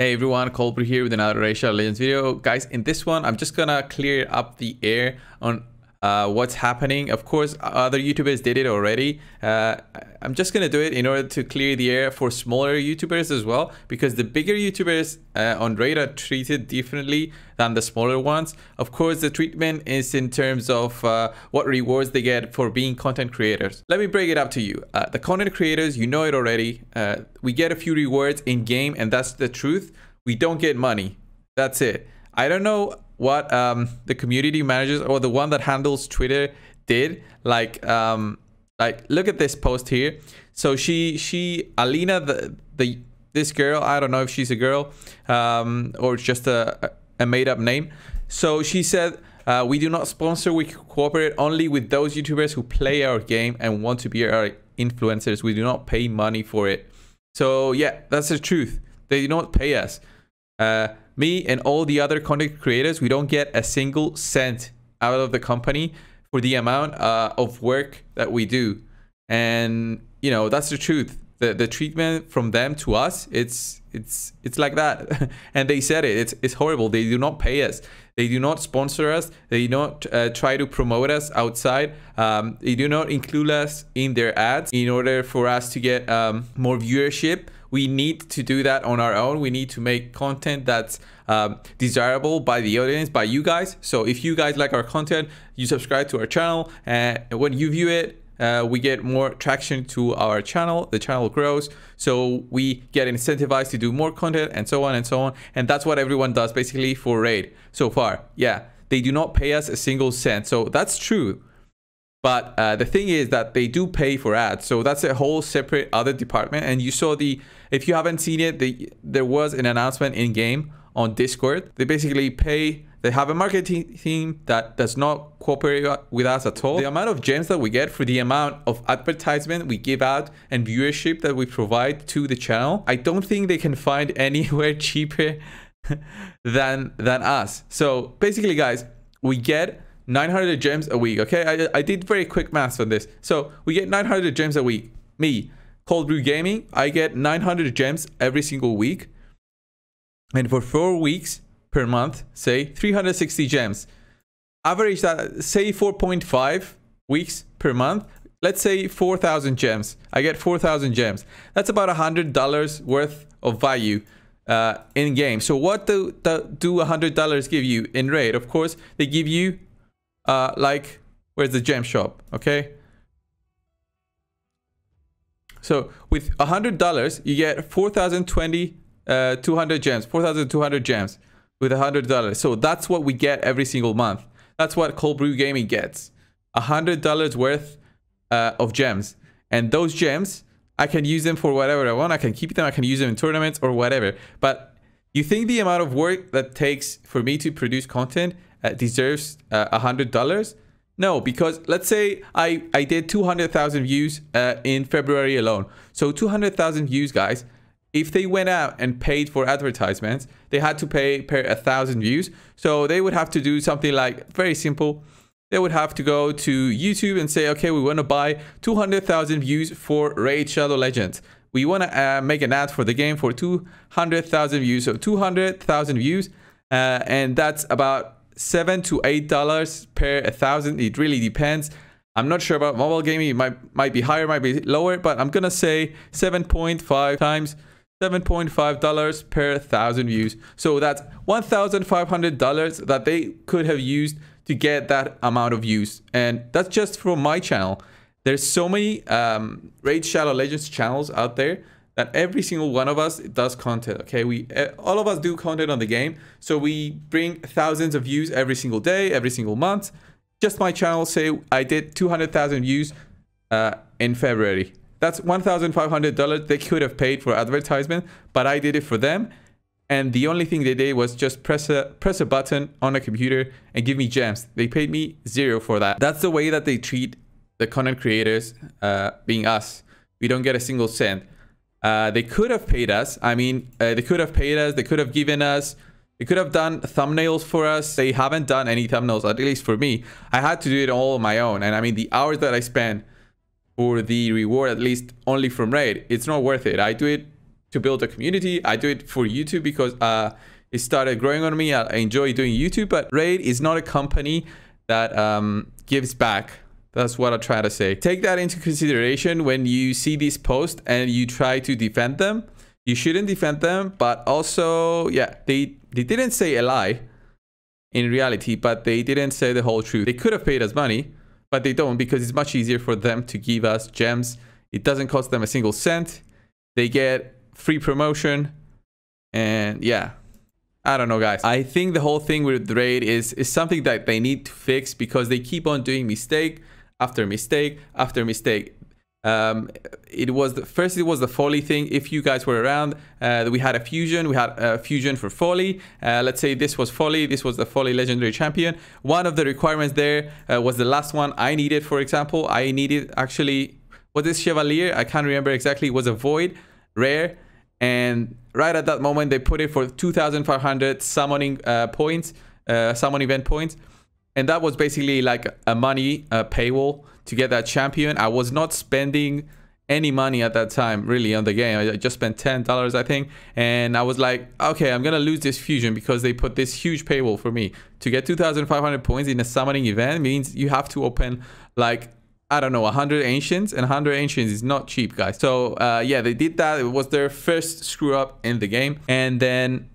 Hey everyone, Brew here with another Racial Legends video. Guys, in this one, I'm just gonna clear up the air on what's happening. Of course, other YouTubers did it already. I'm just gonna do it in order to clear the air for smaller YouTubers as well, because the bigger YouTubers on Raid are treated differently than the smaller ones. Of course, the treatment is in terms of what rewards they get for being content creators. Let me break it up to you. The content creators, you know it already. We get a few rewards in game, and that's the truth. We don't get money. That's it. I don't know what the community managers or the one that handles Twitter did. Like look at this post here. So Alina, this girl, I don't know if she's a girl or just a made-up name. So she said, we do not sponsor, we cooperate only with those YouTubers who play our game and want to be our influencers. We do not pay money for it. So yeah, that's the truth. They do not pay us. Me and all the other content creators, we don't get a single cent out of the company for the amount of work that we do. And you know, that's the truth. The treatment from them to us, it's like that. And they said it. It's horrible. They do not pay us. They do not sponsor us. They do not try to promote us outside. They do not include us in their ads in order for us to get more viewership. We need to do that on our own. We need to make content that's desirable by the audience, by you guys. So if you guys like our content, you subscribe to our channel, and when you view it, we get more traction to our channel. The channel grows, so we get incentivized to do more content, and so on and so on. And that's what everyone does basically for Raid so far. Yeah, they do not pay us a single cent, so that's true. But the thing is that they do pay for ads, so that's a whole separate other department. And you saw if you haven't seen it, there was an announcement in game on Discord. They basically pay. They have a marketing team that does not cooperate with us at all. The amount of gems that we get for the amount of advertisement we give out and viewership that we provide to the channel, I don't think they can find anywhere cheaper than us. So basically, guys, we get 900 gems a week. Okay, I did very quick maths on this. So we get 900 gems a week. Me, Brew Gaming, I get 900 gems every single week. And for 4 weeks per month, say 360 gems. Average that, say 4.5 weeks per month. Let's say 4,000 gems. I get 4,000 gems. That's about $100 worth of value in game. So what do $100 give you in Raid? Of course, they give you like, where's the gem shop? Okay. So with $100, you get 200 gems, 4,200 gems with $100. So that's what we get every single month. That's what Brew Gaming gets. $100 worth of gems. And those gems, I can use them for whatever I want. I can keep them. I can use them in tournaments or whatever. But you think the amount of work that takes for me to produce content deserves $100? No, because let's say I did 200,000 views in February alone. So 200,000 views, guys. If they went out and paid for advertisements, they had to pay per 1,000 views. So they would have to do something like, very simple. They would have to go to YouTube and say, okay, we want to buy 200,000 views for Raid Shadow Legends. We want to make an ad for the game for 200,000 views. So 200,000 views, and that's about $7 to $8 per 1,000. It really depends. I'm not sure about mobile gaming. It might be higher, might be lower, but I'm gonna say 7.5 times $7.5 per 1,000 views. So that's $1,500 that they could have used to get that amount of views. And that's just from my channel. There's so many Raid Shadow Legends channels out there that every single one of us does content. Okay, all of us do content on the game. So we bring thousands of views every single day, every single month. Just my channel, say I did 200,000 views in February. That's $1,500 they could have paid for advertisement, but I did it for them. And the only thing they did was just press a button on a computer and give me gems. They paid me $0 for that. That's the way that they treat the content creators, being us. We don't get a single cent. They could have paid us. I mean, they could have paid us. They could have given us. They could have done thumbnails for us. They haven't done any thumbnails, at least for me. I had to do it all on my own. And I mean, the hours that I spend for the reward, at least only from Raid, it's not worth it. I do it to build a community. I do it for YouTube because it started growing on me. I enjoy doing YouTube, but Raid is not a company that gives back. That's what I try to say. Take that into consideration when you see these posts and you try to defend them. You shouldn't defend them, but also, yeah, they didn't say a lie in reality, but they didn't say the whole truth. They could have paid us money, but they don't, because it's much easier for them to give us gems. It doesn't cost them a single cent. They get free promotion. And yeah, I don't know, guys. I think the whole thing with Raid is something that they need to fix, because they keep on doing mistake after mistake after mistake. It was the Folly thing. If you guys were around, we had a fusion. We had a fusion for Folly. Let's say this was Folly. This was the Folly Legendary Champion. One of the requirements there was the last one I needed. For example, I needed, actually, was this Chevalier? I can't remember exactly. It was a Void rare, and right at that moment they put it for 2,500 summoning points, summon event points, and that was basically like a money paywall to get that champion. I was not spending any money at that time really on the game. I just spent $10, I think, and I was like, okay, I'm gonna lose this fusion because they put this huge paywall for me. To get 2,500 points in a summoning event means you have to open, like, I don't know, 100 ancients, and 100 ancients is not cheap, guys. So yeah, they did that. It was their first screw up in the game, and then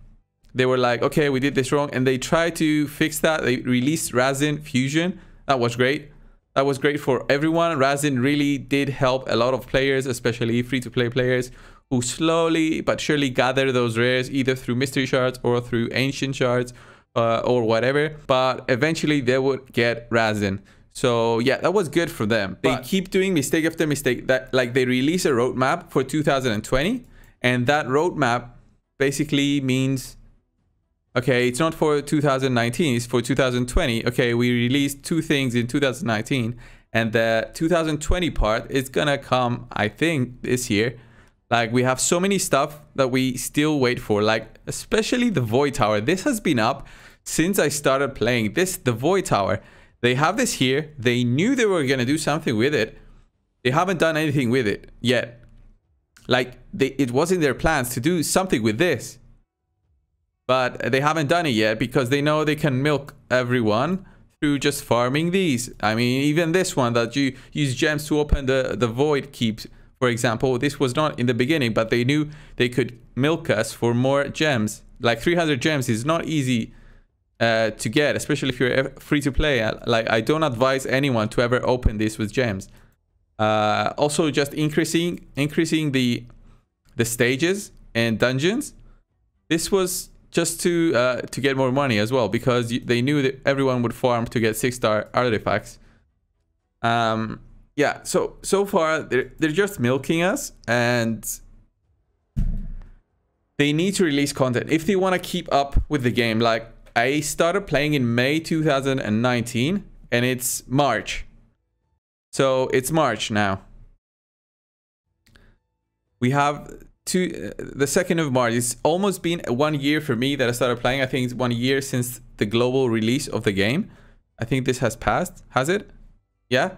they were like, okay, we did this wrong, and they tried to fix that. They released Razin Fusion. That was great. That was great for everyone. Razin really did help a lot of players, especially free-to-play players, who slowly but surely gather those rares either through mystery shards or through ancient shards or whatever. But eventually they would get Razin. So yeah, that was good for them. They keep doing mistake after mistake. That, like, they release a roadmap for 2020, and that roadmap basically means, okay, it's not for 2019, it's for 2020. Okay, we released 2 things in 2019, and the 2020 part is gonna come, I think, this year. Like, we have so many stuff that we still wait for, like especially the Void Tower. This has been up since I started playing. The Void Tower. They have this here. They knew they were gonna do something with it. They haven't done anything with it yet. Like, it was in their plans to do something with this, but they haven't done it yet because they know they can milk everyone through just farming these. I mean, even this one that you use gems to open the Void Keeps, for example, this was not in the beginning, but they knew they could milk us for more gems. Like 300 gems is not easy to get, especially if you're free to play. Like, I don't advise anyone to ever open this with gems. Also, just increasing the stages and dungeons. This was just to get more money as well, because they knew that everyone would farm to get 6-star artifacts. Yeah, so far they're just milking us, and they need to release content if they want to keep up with the game. Like, I started playing in May 2019, and it's March. So it's March now. We have the 2nd of March. It's almost been 1 year for me that I started playing. I think it's 1 year since the global release of the game. I think this has passed. Has it? Yeah.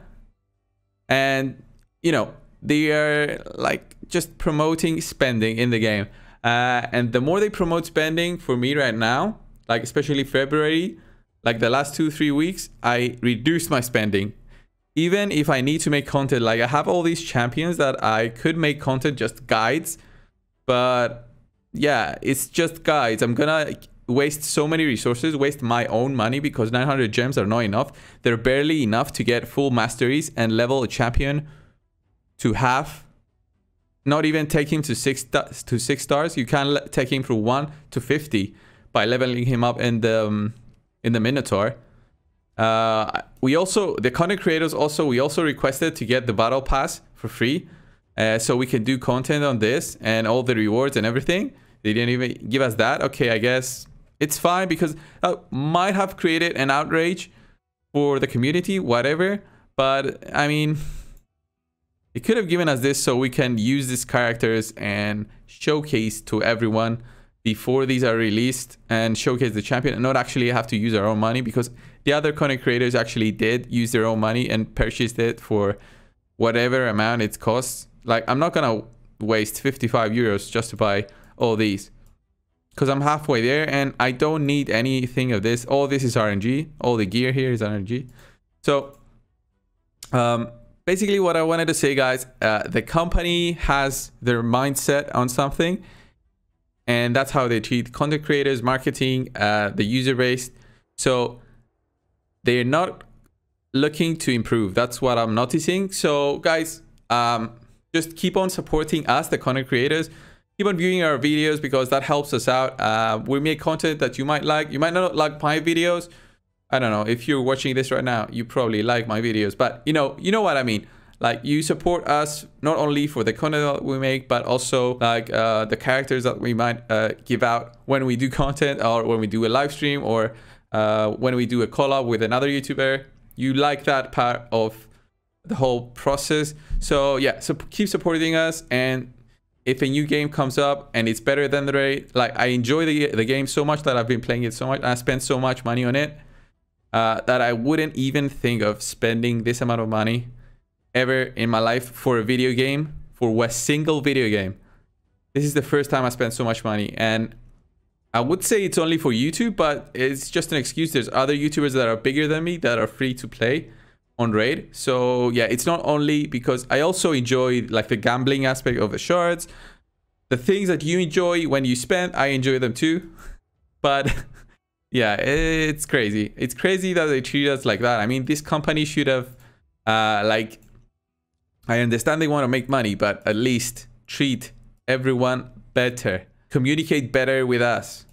And, you know, they are like just promoting spending in the game. And the more they promote spending for me right now, like especially February, like the last 2-3 weeks, I reduced my spending. Even if I need to make content, like I have all these champions that I could make content, just guides. But yeah, it's just guides. I'm gonna waste so many resources, waste my own money, because 900 gems are not enough. They're barely enough to get full masteries and level a champion to half. Not even take him to 6 stars. You can take him from 1 to 50 by leveling him up in the Minotaur. We also, the content creators we also requested to get the battle pass for free, so we can do content on this and all the rewards and everything. They didn't even give us that. Okay, I guess it's fine, because that might have created an outrage for the community, whatever. But I mean, it could have given us this so we can use these characters and showcase to everyone before these are released, and showcase the champion, and not actually have to use our own money, because the other content creators actually did use their own money and purchased it for whatever amount it costs. Like, I'm not gonna waste 55 euros just to buy all these. Because I'm halfway there and I don't need anything of this. All this is RNG. All the gear here is RNG. So basically what I wanted to say, guys, the company has their mindset on something. And that's how they treat content creators, marketing, the user base. So they're not looking to improve. That's what I'm noticing. So guys, just keep on supporting us, the content creators. Keep on viewing our videos because that helps us out. We make content that you might like. You might not like my videos. I don't know. If you're watching this right now, you probably like my videos. But you know what I mean. Like, you support us not only for the content that we make, but also like the characters that we might give out when we do content, or when we do a live stream, or when we do a collab with another YouTuber. You like that part of the whole process. So yeah, so keep supporting us. And if a new game comes up and it's better than the rate, like, I enjoy the game so much that I've been playing it so much, and I spent so much money on it that I wouldn't even think of spending this amount of money ever in my life for a video game, for a single video game. This is the first time I spent so much money, and I would say it's only for YouTube, but it's just an excuse. There's other YouTubers that are bigger than me that are free to play on raid. So yeah, it's not only because I also enjoy like the gambling aspect of the shards. The things that you enjoy when you spend, I enjoy them too. But yeah, it's crazy. It's crazy that they treat us like that. I mean, this company should have like, I understand they want to make money, but at least treat everyone better. Communicate better with us.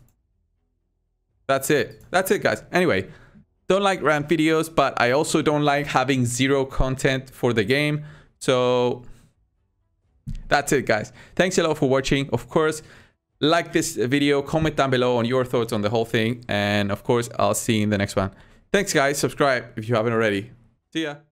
That's it. That's it, guys. Anyway, don't like rant videos, but I also don't like having zero content for the game. So that's it, guys. Thanks a lot for watching. Of course, like this video, comment down below on your thoughts on the whole thing. And of course, I'll see you in the next one. Thanks, guys. Subscribe if you haven't already. See ya.